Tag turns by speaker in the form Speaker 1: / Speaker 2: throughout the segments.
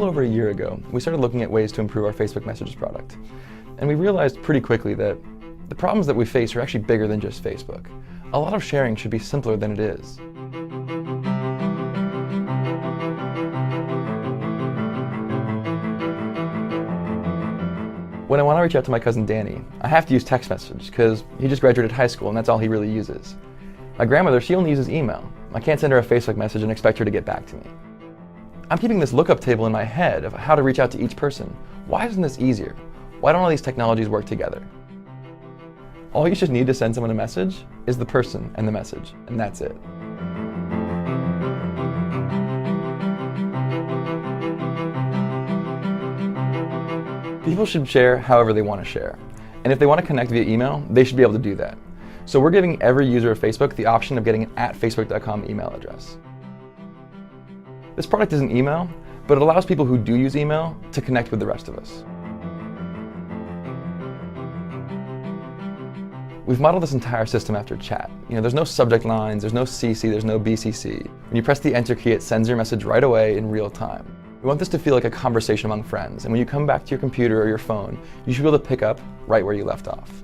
Speaker 1: over a year ago, we started looking at ways to improve our Facebook Messages product. And we realized pretty quickly that the problems that we face are actually bigger than just Facebook. A lot of sharing should be simpler than it is. When I want to reach out to my cousin Danny, I have to use text message because he just graduated high school and that's all he really uses. My grandmother, she only uses email. I can't send her a Facebook message and expect her to get back to me. I'm keeping this lookup table in my head of how to reach out to each person. Why isn't this easier? Why don't all these technologies work together? All you should need to send someone a message is the person and the message, and that's it. People should share however they want to share. And if they want to connect via email, they should be able to do that. So we're giving every user of Facebook the option of getting an @facebook.com email address. This product isn't email, but it allows people who do use email to connect with the rest of us. We've modeled this entire system after chat. There's no subject lines, there's no CC, there's no BCC. When you press the enter key, it sends your message right away in real time. We want this to feel like a conversation among friends, and when you come back to your computer or your phone, you should be able to pick up right where you left off.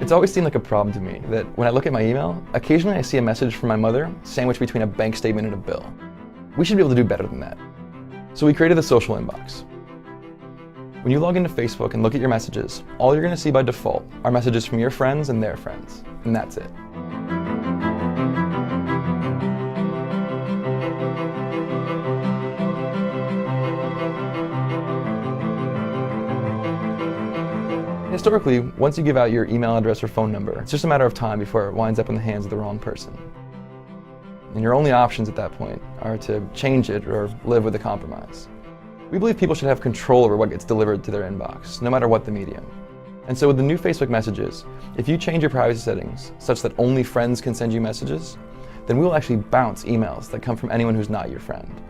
Speaker 1: It's always seemed like a problem to me that when I look at my email, occasionally I see a message from my mother sandwiched between a bank statement and a bill. We should be able to do better than that. So we created the social inbox. When you log into Facebook and look at your messages, all you're going to see by default are messages from your friends and their friends, and that's it. Historically, once you give out your email address or phone number, it's just a matter of time before it winds up in the hands of the wrong person. And your only options at that point are to change it or live with the compromise. We believe people should have control over what gets delivered to their inbox, no matter what the medium. And so with the new Facebook Messages, if you change your privacy settings such that only friends can send you messages, then we will actually bounce emails that come from anyone who's not your friend.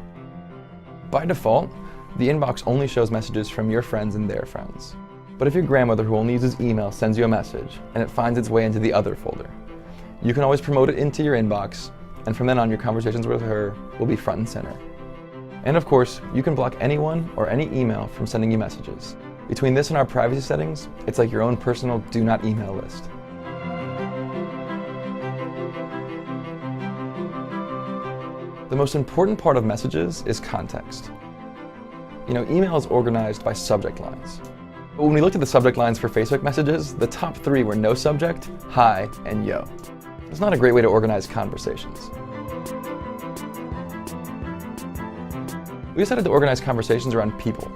Speaker 1: By default, the inbox only shows messages from your friends and their friends. But if your grandmother, who only uses email, sends you a message and it finds its way into the other folder, you can always promote it into your inbox, and from then on your conversations with her will be front and center. And of course, you can block anyone or any email from sending you messages. Between this and our privacy settings, it's like your own personal do not email list. The most important part of messages is context. Email is organized by subject lines. But when we looked at the subject lines for Facebook messages, the top 3 were no subject, hi, and yo. It's not a great way to organize conversations. We decided to organize conversations around people,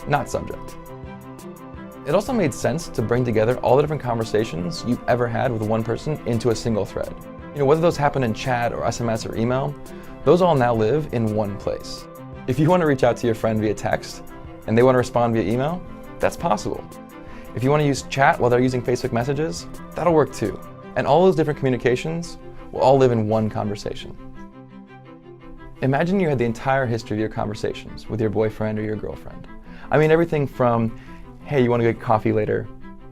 Speaker 1: not subject. It also made sense to bring together all the different conversations you've ever had with one person into a single thread. Whether those happen in chat or SMS or email, those all now live in one place. If you want to reach out to your friend via text and they want to respond via email, that's possible. If you want to use chat while they're using Facebook messages, that'll work too. And all those different communications will all live in one conversation. Imagine you had the entire history of your conversations with your boyfriend or your girlfriend. Everything from, hey, you want to get coffee later,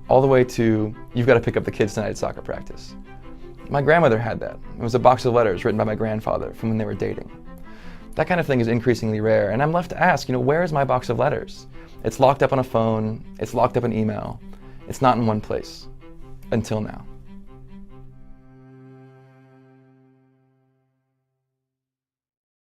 Speaker 1: all the way to, you've got to pick up the kids tonight at soccer practice. My grandmother had that. It was a box of letters written by my grandfather from when they were dating. That kind of thing is increasingly rare, and I'm left to ask, where is my box of letters? It's locked up on a phone, it's locked up in email, it's not in one place, until now.